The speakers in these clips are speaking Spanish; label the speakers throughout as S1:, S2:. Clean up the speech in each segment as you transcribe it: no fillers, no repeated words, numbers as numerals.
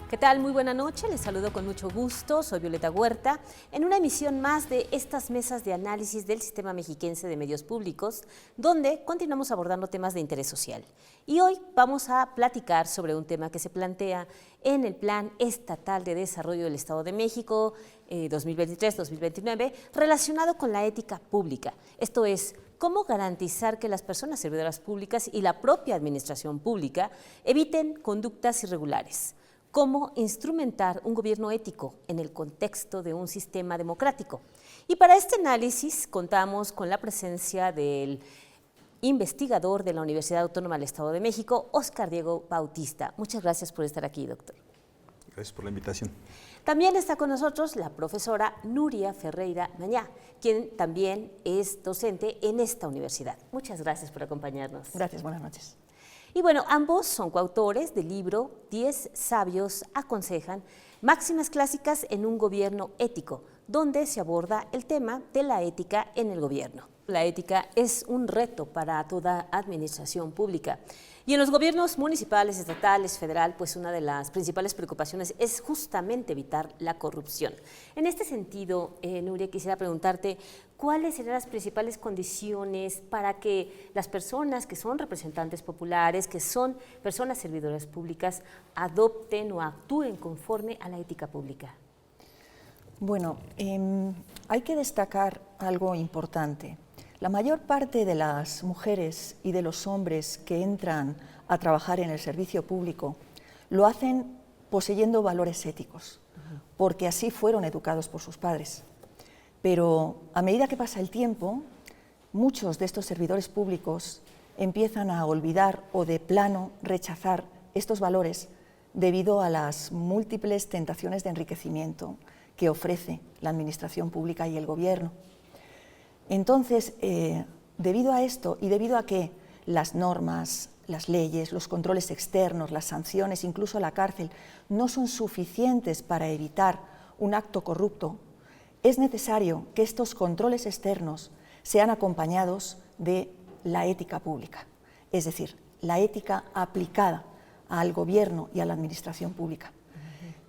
S1: ¿Qué tal? Muy buena noche, les saludo con mucho gusto, soy Violeta Huerta, en una emisión más de estas mesas de análisis del Sistema Mexiquense de Medios Públicos, donde continuamos abordando temas de interés social. Y hoy vamos a platicar sobre un tema que se plantea en el Plan Estatal de Desarrollo del Estado de México 2023-2029, relacionado con la ética pública. Esto es, cómo garantizar que las personas servidoras públicas y la propia administración pública eviten conductas irregulares. Cómo instrumentar un gobierno ético en el contexto de un sistema democrático. Y para este análisis contamos con la presencia del investigador de la Universidad Autónoma del Estado de México, Óscar Diego Bautista. Muchas gracias por estar aquí, doctor.
S2: Gracias por la invitación.
S1: También está con nosotros la profesora Nuria Ferreira Mañá, quien también es docente en esta universidad. Muchas gracias por acompañarnos.
S3: Gracias, buenas noches.
S1: Y bueno, ambos son coautores del libro 10 sabios aconsejan máximas clásicas en un gobierno ético, donde se aborda el tema de la ética en el gobierno. La ética es un reto para toda administración pública. Y en los gobiernos municipales, estatales, federal, pues una de las principales preocupaciones es justamente evitar la corrupción. En este sentido, Nuria, quisiera preguntarte, ¿cuáles serían las principales condiciones para que las personas que son representantes populares, que son personas servidoras públicas, adopten o actúen conforme a la ética pública?
S3: Bueno, hay que destacar algo importante. La mayor parte de las mujeres y de los hombres que entran a trabajar en el servicio público lo hacen poseyendo valores éticos, porque así fueron educados por sus padres. Pero a medida que pasa el tiempo, muchos de estos servidores públicos empiezan a olvidar o de plano rechazar estos valores debido a las múltiples tentaciones de enriquecimiento que ofrece la administración pública y el gobierno. Entonces, debido a esto y debido a que las normas, las leyes, los controles externos, las sanciones, incluso la cárcel, no son suficientes para evitar un acto corrupto, es necesario que estos controles externos sean acompañados de la ética pública, es decir, la ética aplicada al gobierno y a la administración pública.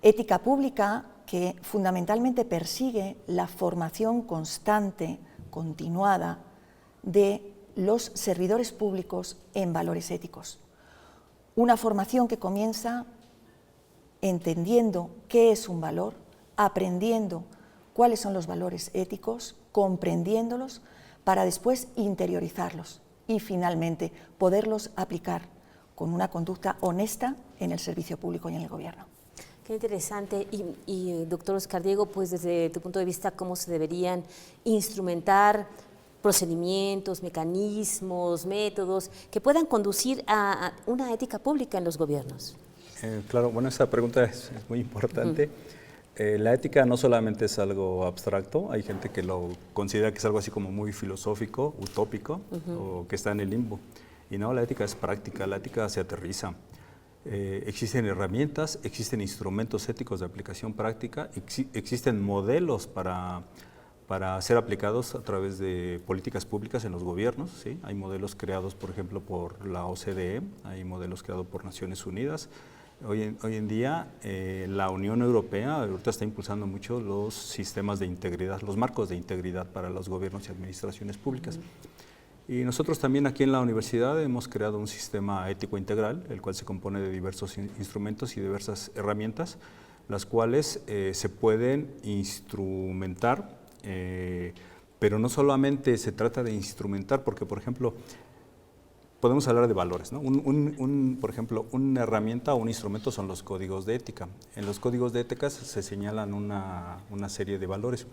S3: Ética pública que fundamentalmente persigue la formación constante, continuada, de los servidores públicos en valores éticos. Una formación que comienza entendiendo qué es un valor, aprendiendo cuáles son los valores éticos, comprendiéndolos, para después interiorizarlos y finalmente poderlos aplicar con una conducta honesta en el servicio público y en el gobierno.
S1: Qué interesante. Y doctor Óscar Diego, pues desde tu punto de vista, ¿cómo se deberían instrumentar procedimientos, mecanismos, métodos que puedan conducir a una ética pública en los gobiernos?
S2: Claro, bueno, esa pregunta es muy importante. La ética no solamente es algo abstracto, hay gente que lo considera que es algo así como muy filosófico, utópico, o que está en el limbo. Y no, la ética es práctica, la ética se aterriza. Existen herramientas, existen instrumentos éticos de aplicación práctica, existen modelos para ser aplicados a través de políticas públicas en los gobiernos, ¿sí? Hay modelos creados, por ejemplo, por la OCDE, hay modelos creados por Naciones Unidas. Hoy en día, la Unión Europea ahorita está impulsando mucho los sistemas de integridad, los marcos de integridad para los gobiernos y administraciones públicas. Y nosotros también aquí en la universidad hemos creado un sistema ético integral, el cual se compone de diversos instrumentos y diversas herramientas, las cuales se pueden instrumentar, pero no solamente se trata de instrumentar, porque por ejemplo, podemos hablar de valores, ¿no? Por ejemplo, una herramienta o un instrumento son los códigos de ética. En los códigos de ética se señalan una serie de valores.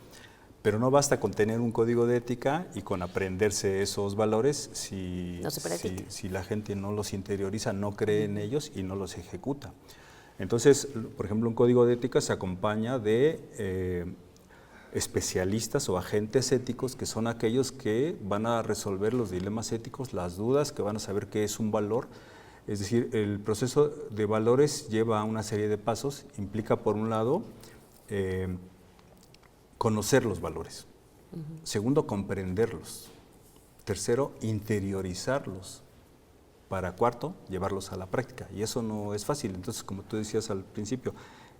S2: Pero no basta con tener un código de ética y con aprenderse esos valores si la gente no los interioriza, no cree en ellos y no los ejecuta. Entonces, por ejemplo, un código de ética se acompaña de especialistas o agentes éticos que son aquellos que van a resolver los dilemas éticos, las dudas, que van a saber qué es un valor. Es decir, el proceso de valores lleva una serie de pasos, implica por un lado conocer los valores. Segundo, comprenderlos. Tercero, interiorizarlos. Para cuarto, llevarlos a la práctica. Y eso no es fácil. Entonces, como tú decías al principio,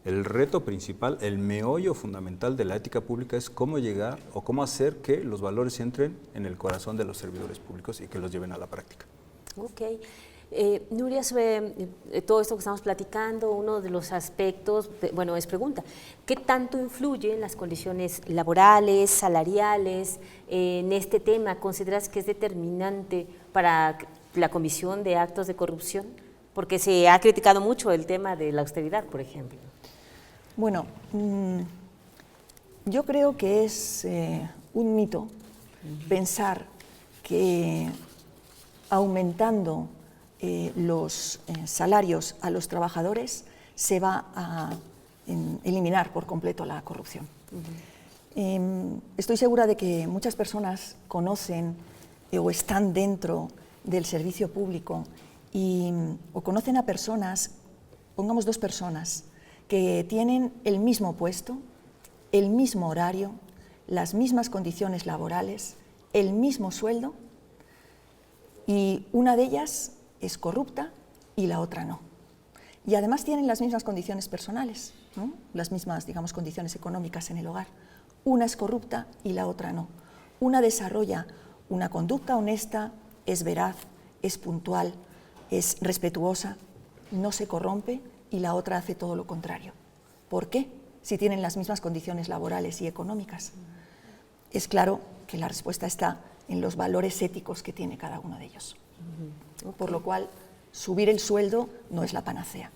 S2: El reto principal, el meollo fundamental de la ética pública es cómo llegar o cómo hacer que los valores entren en el corazón de los servidores públicos y que los lleven a la práctica.
S1: Ok. Nuria, sobre todo esto que estamos platicando, uno de los aspectos, bueno, es pregunta, ¿qué tanto influyen las condiciones laborales, salariales en este tema? ¿Consideras que es determinante para la comisión de actos de corrupción? Porque se ha criticado mucho el tema de la austeridad, por ejemplo.
S3: Bueno, yo creo que es un mito pensar que aumentando los salarios a los trabajadores se va a eliminar por completo la corrupción. Estoy segura de que muchas personas conocen o están dentro del servicio público o conocen a personas, pongamos 2 personas, que tienen el mismo puesto, el mismo horario, las mismas condiciones laborales, el mismo sueldo, y una de ellas es corrupta y la otra no. Y además tienen las mismas condiciones personales, ¿no? Las mismas, digamos, condiciones económicas en el hogar. Una es corrupta y la otra no. Una desarrolla una conducta honesta, es veraz, es puntual, es respetuosa, no se corrompe, y la otra hace todo lo contrario. ¿Por qué? Si tienen las mismas condiciones laborales y económicas. Es claro que la respuesta está en los valores éticos que tiene cada uno de ellos. Por lo cual, subir el sueldo no es la panacea.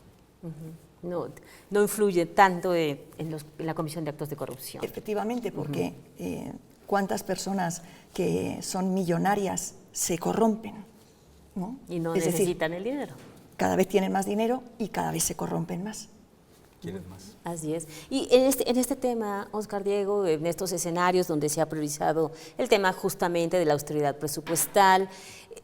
S1: No influye tanto en la comisión de actos de corrupción.
S3: Efectivamente, porque cuántas personas que son millonarias se corrompen, ¿no?
S1: Y no
S3: es
S1: necesitan
S3: decir,
S1: el dinero.
S3: cada vez tienen más dinero y cada vez se corrompen más.
S2: ¿Quieren más?
S1: Así es. Y en este tema, Óscar Diego, en estos escenarios donde se ha priorizado el tema justamente de la austeridad presupuestal,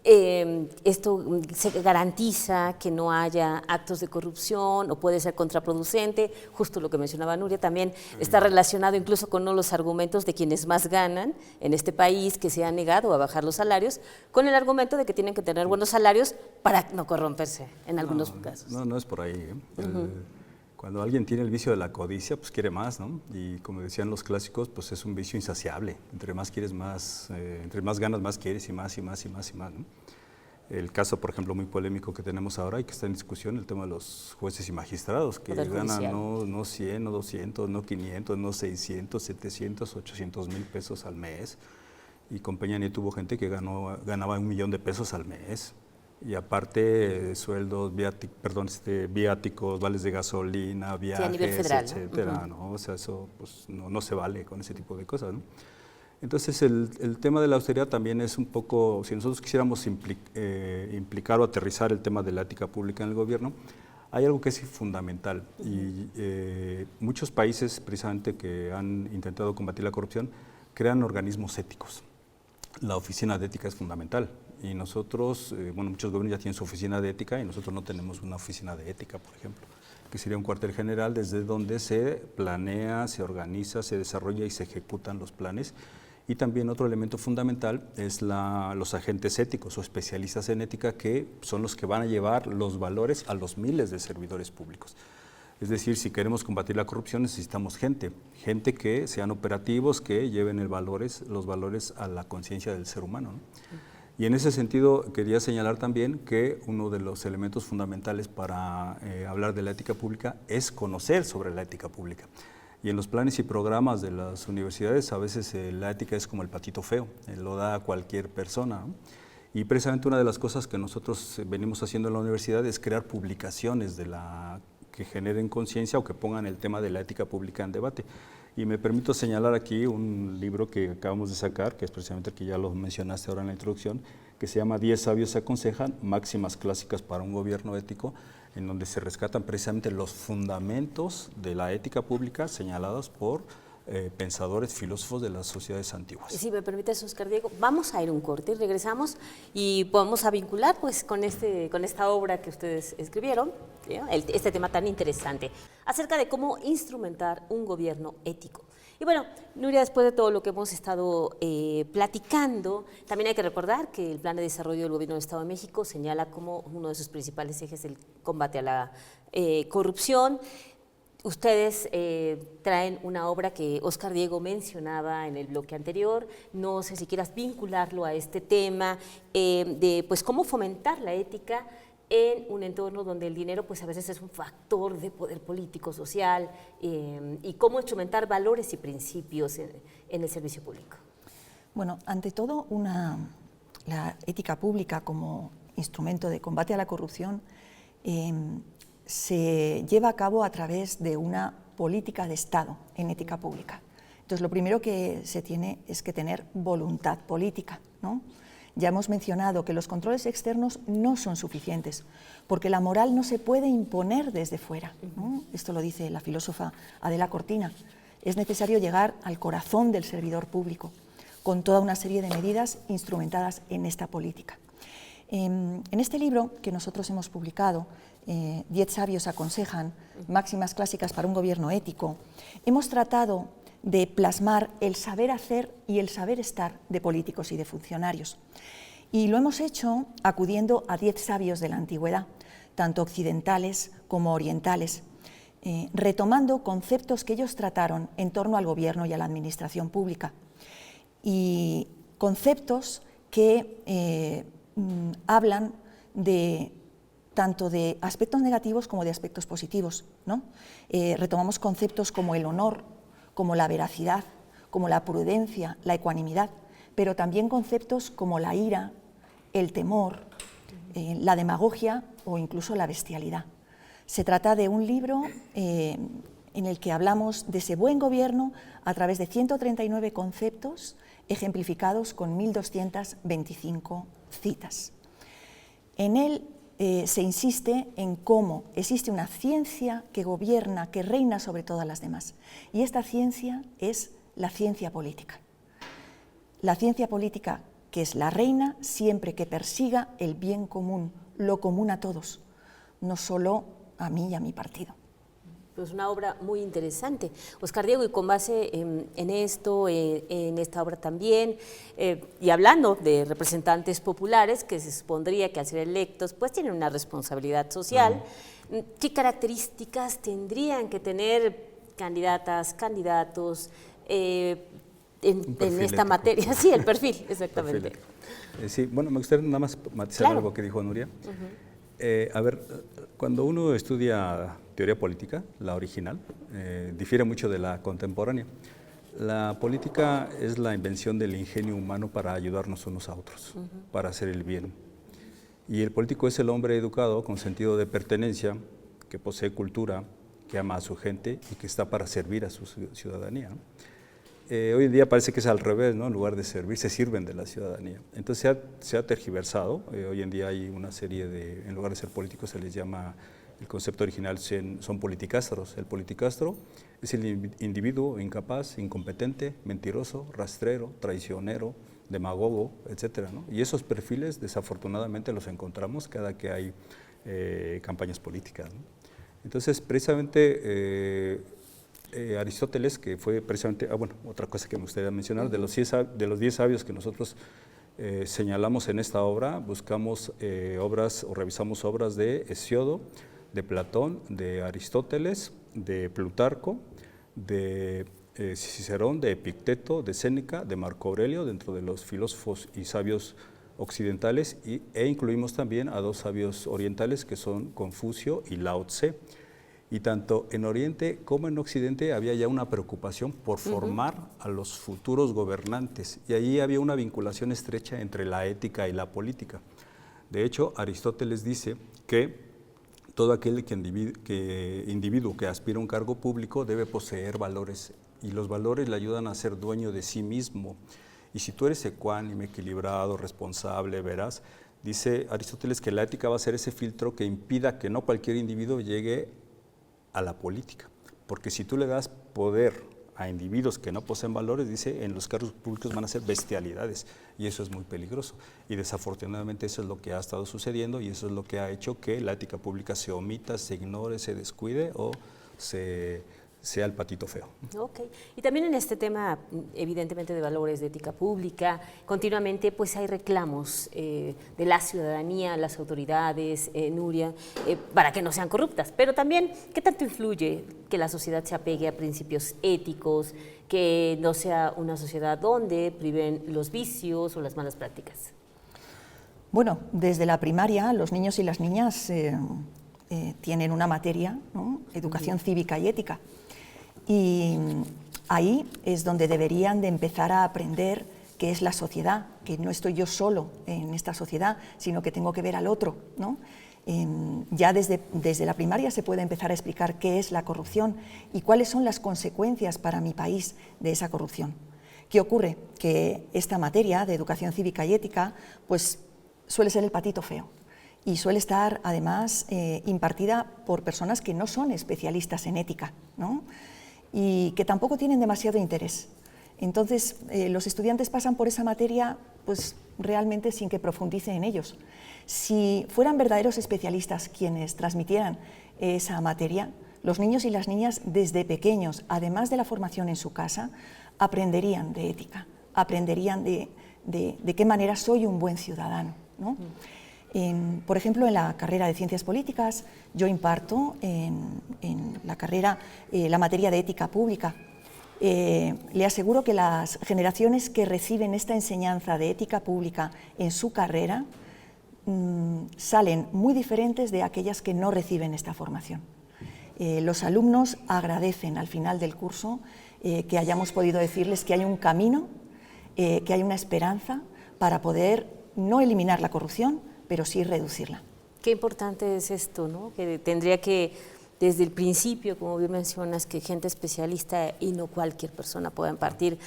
S1: esto se garantiza que no haya actos de corrupción o puede ser contraproducente, justo lo que mencionaba Nuria, también está relacionado incluso con uno de los argumentos de quienes más ganan en este país, que se han negado a bajar los salarios, con el argumento de que tienen que tener buenos salarios para no corromperse en algunos casos.
S2: No es por ahí. Cuando alguien tiene el vicio de la codicia, pues quiere más, ¿no? Y como decían los clásicos, pues es un vicio insaciable. Entre más quieres más, entre más ganas, más quieres y más y más y más y más, ¿no? El caso, por ejemplo, muy polémico que tenemos ahora y que está en discusión, el tema de los jueces y magistrados, que ganan no 100, no 200, no 500, no 600, 700, 800 mil pesos al mes. Y con Peña Nieto hubo gente que ganaba $1 millón al mes. Y aparte sueldos, viáticos, vales de gasolina, viajes,
S1: sí, a nivel federal,
S2: etcétera, ¿no? O sea, eso pues, no se vale con ese tipo de cosas, ¿no? Entonces el tema de la austeridad también es un poco, si nosotros quisiéramos implicar o aterrizar el tema de la ética pública en el gobierno, hay algo que es fundamental y muchos países precisamente que han intentado combatir la corrupción crean organismos éticos. La oficina de ética es fundamental. Y nosotros, muchos gobiernos ya tienen su oficina de ética y nosotros no tenemos una oficina de ética, por ejemplo, que sería un cuartel general desde donde se planea, se organiza, se desarrolla y se ejecutan los planes. Y también otro elemento fundamental es los agentes éticos o especialistas en ética, que son los que van a llevar los valores a los miles de servidores públicos. Es decir, si queremos combatir la corrupción necesitamos gente que sean operativos, que lleven los valores a la conciencia del ser humano, ¿no? Y en ese sentido quería señalar también que uno de los elementos fundamentales para hablar de la ética pública es conocer sobre la ética pública. Y en los planes y programas de las universidades a veces la ética es como el patito feo, lo da a cualquier persona, ¿no? Y precisamente una de las cosas que nosotros venimos haciendo en la universidad es crear publicaciones que generen conciencia o que pongan el tema de la ética pública en debate. Y me permito señalar aquí un libro que acabamos de sacar, que es precisamente el que ya lo mencionaste ahora en la introducción, que se llama 10 sabios se aconsejan, máximas clásicas para un gobierno ético, en donde se rescatan precisamente los fundamentos de la ética pública señalados por pensadores, filósofos de las sociedades antiguas.
S1: Si me permites, Óscar Diego, vamos a ir un corte y regresamos y vamos a vincular pues con esta obra que ustedes escribieron, ¿sí? Este tema tan interesante, acerca de cómo instrumentar un gobierno ético. Y bueno, Nuria, después de todo lo que hemos estado platicando, también hay que recordar que el Plan de Desarrollo del Gobierno del Estado de México señala como uno de sus principales ejes el combate a la corrupción. Ustedes traen una obra que Óscar Diego mencionaba en el bloque anterior, no sé si quieras vincularlo a este tema de pues cómo fomentar la ética en un entorno donde el dinero pues a veces es un factor de poder político, social, y cómo instrumentar valores y principios en el servicio público.
S3: Bueno, ante todo, la ética pública como instrumento de combate a la corrupción se lleva a cabo a través de una política de Estado en ética pública. Entonces, lo primero que se tiene es que tener voluntad política, ¿no? Ya hemos mencionado que los controles externos no son suficientes, porque la moral no se puede imponer desde fuera, ¿no? Esto lo dice la filósofa Adela Cortina. Es necesario llegar al corazón del servidor público, con toda una serie de medidas instrumentadas en esta política. En este libro que nosotros hemos publicado, 10 sabios aconsejan, máximas clásicas para un gobierno ético, hemos tratado de plasmar el saber hacer y el saber estar de políticos y de funcionarios. Y lo hemos hecho acudiendo a 10 sabios de la antigüedad, tanto occidentales como orientales, retomando conceptos que ellos trataron en torno al gobierno y a la administración pública, y conceptos que hablan tanto de aspectos negativos como de aspectos positivos, ¿no? Retomamos conceptos como el honor, como la veracidad, como la prudencia, la ecuanimidad, pero también conceptos como la ira, el temor, la demagogia o incluso la bestialidad. Se trata de un libro en el que hablamos de ese buen gobierno a través de 139 conceptos ejemplificados con 1225 citas. En él se insiste en cómo existe una ciencia que gobierna, que reina sobre todas las demás. Y esta ciencia es la ciencia política. La ciencia política que es la reina siempre que persiga el bien común, lo común a todos, no solo a mí y a mi partido.
S1: Pues una obra muy interesante. Óscar Diego, y con base en esto, en esta obra también, y hablando de representantes populares que se supondría que al ser electos pues tienen una responsabilidad social, ¿qué características tendrían que tener candidatas, candidatos en esta materia? Sí, el perfil, exactamente.
S2: Sí, bueno, me gustaría nada más matizar algo que dijo Nuria. A ver, cuando uno estudia teoría política, la original, difiere mucho de la contemporánea. La política es la invención del ingenio humano para ayudarnos unos a otros, para hacer el bien. Y el político es el hombre educado con sentido de pertenencia, que posee cultura, que ama a su gente y que está para servir a su ciudadanía. Hoy en día parece que es al revés, ¿no? En lugar de servir, se sirven de la ciudadanía. Entonces se ha tergiversado. Hoy en día hay una serie de, en lugar de ser políticos, se les llama, el concepto original son politicastros. El politicastro es el individuo incapaz, incompetente, mentiroso, rastrero, traicionero, demagogo, etcétera, ¿no? Y esos perfiles desafortunadamente los encontramos cada que hay campañas políticas, ¿no? Entonces, precisamente Aristóteles, que fue precisamente, bueno, otra cosa que me gustaría mencionar, de los 10 sabios que nosotros señalamos en esta obra, buscamos obras o revisamos obras de Hesiodo, de Platón, de Aristóteles, de Plutarco, de Cicerón, de Epicteto, de Séneca, de Marco Aurelio, dentro de los filósofos y sabios occidentales, e incluimos también a 2 sabios orientales que son Confucio y Lao Tse. Y tanto en Oriente como en Occidente había ya una preocupación por formar a los futuros gobernantes, y ahí había una vinculación estrecha entre la ética y la política. De hecho, Aristóteles dice que todo aquel individuo que aspira a un cargo público debe poseer valores, y los valores le ayudan a ser dueño de sí mismo. Y si tú eres ecuánime, equilibrado, responsable, veraz, dice Aristóteles que la ética va a ser ese filtro que impida que no cualquier individuo llegue a la política, porque si tú le das poder a individuos que no poseen valores, dice, en los cargos públicos van a ser bestialidades, y eso es muy peligroso, y desafortunadamente eso es lo que ha estado sucediendo, y eso es lo que ha hecho que la ética pública se omita, se ignore, se descuide o se sea el patito feo.
S1: Ok. Y también en este tema, evidentemente, de valores de ética pública, continuamente pues hay reclamos de la ciudadanía, las autoridades, Nuria, para que no sean corruptas. Pero también, ¿qué tanto influye que la sociedad se apegue a principios éticos, que no sea una sociedad donde priven los vicios o las malas prácticas?
S3: Bueno, desde la primaria los niños y las niñas tienen una materia, ¿no? Educación cívica y ética. Y ahí es donde deberían de empezar a aprender qué es la sociedad, que no estoy yo solo en esta sociedad, sino que tengo que ver al otro, ¿no? Ya desde la primaria se puede empezar a explicar qué es la corrupción y cuáles son las consecuencias para mi país de esa corrupción. ¿Qué ocurre? Que esta materia de educación cívica y ética pues suele ser el patito feo y suele estar además impartida por personas que no son especialistas en ética, ¿no? Y que tampoco tienen demasiado interés. Entonces, los estudiantes pasan por esa materia pues realmente sin que profundice en ellos. Si fueran verdaderos especialistas quienes transmitieran esa materia, los niños y las niñas desde pequeños, además de la formación en su casa, aprenderían de ética, aprenderían de qué manera soy un buen ciudadano, ¿no? Por ejemplo, en la carrera de Ciencias Políticas, yo imparto en la carrera la materia de ética pública. Le aseguro que las generaciones que reciben esta enseñanza de ética pública en su carrera salen muy diferentes de aquellas que no reciben esta formación. Los alumnos agradecen al final del curso que hayamos podido decirles que hay un camino, que hay una esperanza para poder no eliminar la corrupción, pero sí reducirla.
S1: Qué importante es esto, ¿no? Que tendría que, desde el principio, como bien mencionas, que gente especialista y no cualquier persona pueda impartir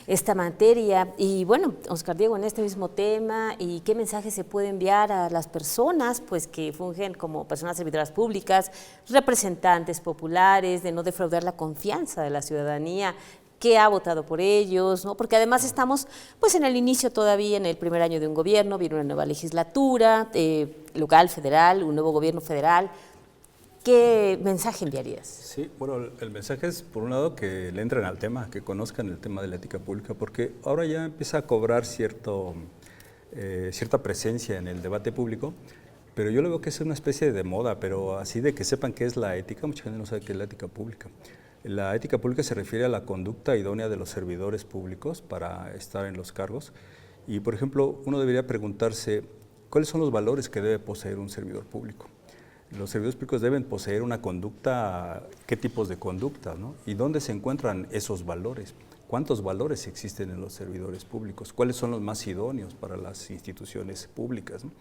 S1: esta materia. Y bueno, Oscar Diego, en este mismo tema, ¿y qué mensaje se puede enviar a las personas pues, que fungen como personas servidoras públicas, representantes populares, de no defraudar la confianza de la ciudadanía que ha votado por ellos, ¿no? Porque además estamos pues en el inicio todavía, en el primer año de un gobierno, viene una nueva legislatura, local, federal, un nuevo gobierno federal. ¿Qué mensaje enviarías?
S2: Sí, bueno, el mensaje es, por un lado, que le entren al tema, que conozcan el tema de la ética pública, porque ahora ya empieza a cobrar cierta presencia en el debate público, pero yo lo veo que es una especie de moda, pero así de que sepan qué es la ética, mucha gente no sabe qué es la ética pública. La ética pública se refiere a la conducta idónea de los servidores públicos para estar en los cargos y, por ejemplo, uno debería preguntarse cuáles son los valores que debe poseer un servidor público. Los servidores públicos deben poseer una conducta, ¿qué tipos de conducta, ¿no? ¿Y dónde se encuentran esos valores? ¿Cuántos valores existen en los servidores públicos? ¿Cuáles son los más idóneos para las instituciones públicas, ¿no?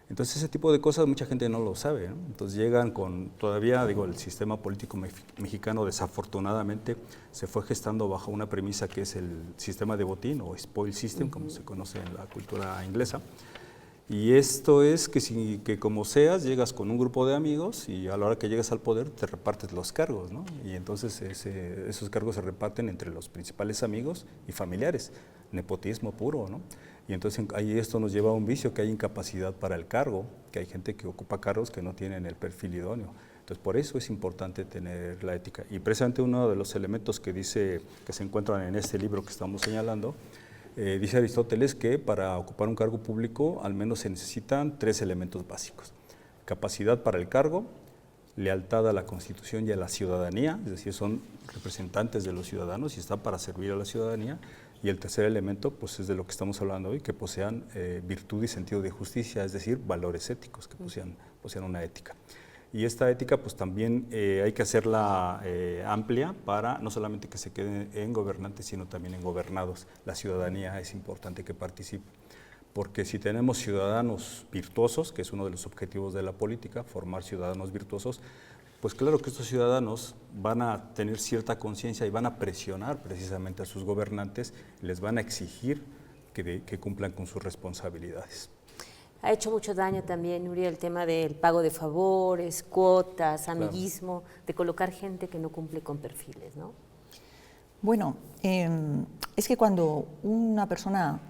S2: Entonces ese tipo de cosas mucha gente no lo sabe, ¿no? Entonces llegan con, todavía digo, el sistema político mexicano desafortunadamente se fue gestando bajo una premisa que es el sistema de botín o spoil system, como se conoce en la cultura inglesa. Y esto es que como seas, llegas con un grupo de amigos y a la hora que llegas al poder te repartes los cargos, ¿no? Y entonces esos cargos se reparten entre los principales amigos y familiares, nepotismo puro, ¿no? Y entonces ahí esto nos lleva a un vicio, que hay incapacidad para el cargo, que hay gente que ocupa cargos que no tienen el perfil idóneo. Entonces por eso es importante tener la ética. Y precisamente uno de los elementos que dice, que se encuentran en este libro que estamos señalando, dice Aristóteles que para ocupar un cargo público al menos se necesitan 3 elementos básicos: capacidad para el cargo, lealtad a la Constitución y a la ciudadanía, es decir, son representantes de los ciudadanos y están para servir a la ciudadanía, y el tercer elemento pues es de lo que estamos hablando hoy, que posean virtud y sentido de justicia, es decir, valores éticos, que posean una ética. Y esta ética pues también hay que hacerla amplia para no solamente que se queden en gobernantes, sino también en gobernados. La ciudadanía es importante que participe, porque si tenemos ciudadanos virtuosos, que es uno de los objetivos de la política, formar ciudadanos virtuosos, pues claro que estos ciudadanos van a tener cierta conciencia y van a presionar precisamente a sus gobernantes, les van a exigir que cumplan con sus responsabilidades.
S1: Ha hecho mucho daño también, Nuria, el tema del pago de favores, cuotas, amiguismo, de colocar gente que no cumple con perfiles, ¿no?
S3: Bueno, es que cuando una persona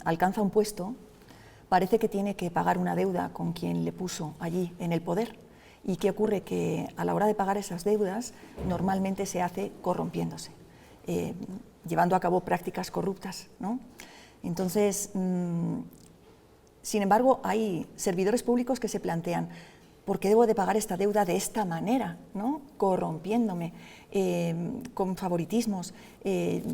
S3: alcanza un puesto, parece que tiene que pagar una deuda con quien le puso allí en el poder. ¿Y qué ocurre? Que a la hora de pagar esas deudas normalmente se hace corrompiéndose, llevando a cabo prácticas corruptas, ¿no? Entonces, sin embargo, hay servidores públicos que se plantean: ¿por qué debo de pagar esta deuda de esta manera, ¿no? Corrompiéndome, con favoritismos,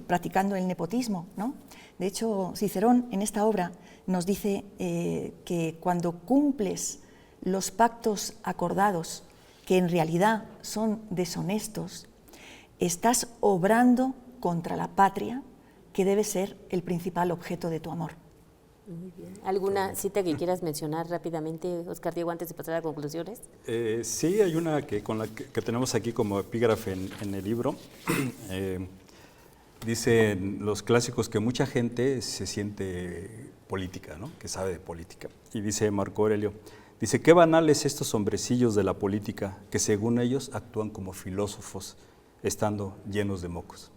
S3: practicando el nepotismo, ¿no? De hecho, Cicerón en esta obra nos dice que cuando cumples los pactos acordados, que en realidad son deshonestos, estás obrando contra la patria, que debe ser el principal objeto de tu amor.
S1: Muy bien. ¿Alguna cita que quieras mencionar rápidamente, Óscar Diego, antes de pasar a conclusiones?
S2: Sí, hay una que tenemos aquí como epígrafe en el libro. Dicen los clásicos que mucha gente se siente política, ¿no? Que sabe de política. Y dice Marco Aurelio, dice: qué banales estos hombrecillos de la política, que según ellos actúan como filósofos, estando llenos de mocos.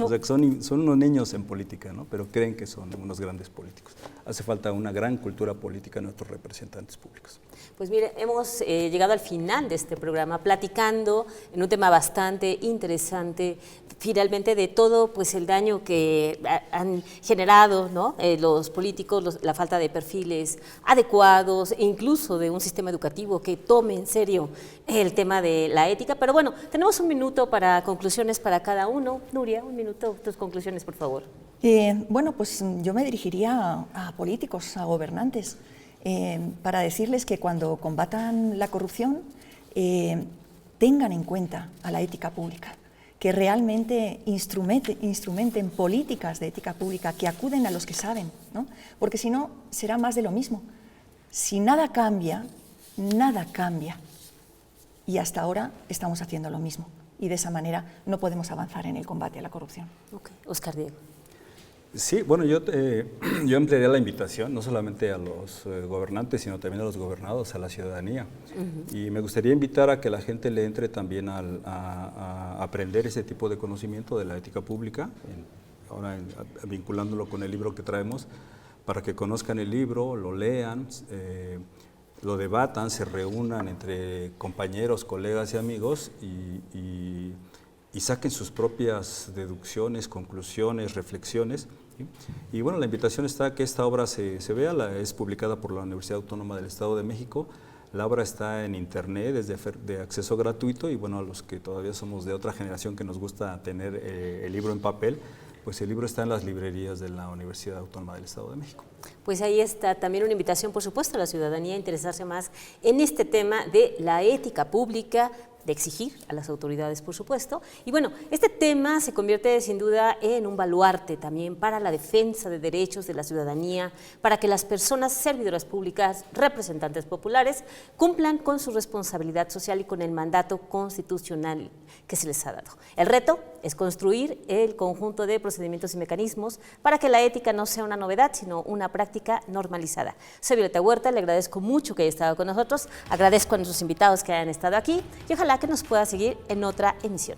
S2: O sea, que son unos niños en política, ¿no? Pero creen que son unos grandes políticos. Hace falta una gran cultura política en nuestros representantes públicos.
S1: Pues mire, hemos llegado al final de este programa platicando en un tema bastante interesante, finalmente de todo pues el daño que han generado, ¿no? Los políticos, la falta de perfiles adecuados, e incluso de un sistema educativo que tome en serio el tema de la ética. Pero bueno, tenemos un minuto para conclusiones para cada uno. Nuria, un minuto, tus conclusiones, por favor.
S3: Bueno, pues yo me dirigiría a políticos, a gobernantes, para decirles que cuando combatan la corrupción tengan en cuenta a la ética pública, que realmente instrumenten políticas de ética pública que acuden a los que saben, ¿no? Porque si no, será más de lo mismo. Si nada cambia, nada cambia. Y hasta ahora estamos haciendo lo mismo. Y de esa manera no podemos avanzar en el combate a la corrupción.
S1: Okay. Óscar Diego.
S2: Sí, bueno, yo ampliaría la invitación no solamente a los gobernantes, sino también a los gobernados, a la ciudadanía. Y me gustaría invitar a que la gente le entre también a aprender ese tipo de conocimiento de la ética pública, ahora vinculándolo con el libro que traemos, para que conozcan el libro, lo lean, lo debatan, se reúnan entre compañeros, colegas y amigos y saquen sus propias deducciones, conclusiones, reflexiones. ¿Sí? Y bueno, la invitación está a que esta obra se vea, es publicada por la Universidad Autónoma del Estado de México. La obra está en internet, es de acceso gratuito, y bueno, a los que todavía somos de otra generación que nos gusta tener el libro en papel, pues el libro está en las librerías de la Universidad Autónoma del Estado de México.
S1: Pues ahí está también una invitación, por supuesto, a la ciudadanía a interesarse más en este tema de la ética pública, de exigir a las autoridades, por supuesto. Y bueno, este tema se convierte sin duda en un baluarte también para la defensa de derechos de la ciudadanía, para que las personas servidoras públicas, representantes populares, cumplan con su responsabilidad social y con el mandato constitucional que se les ha dado. El reto es construir el conjunto de procedimientos y mecanismos para que la ética no sea una novedad, sino una práctica normalizada. Soy Violeta Huerta, le agradezco mucho que haya estado con nosotros, agradezco a nuestros invitados que hayan estado aquí y ojalá que nos pueda seguir en otra emisión.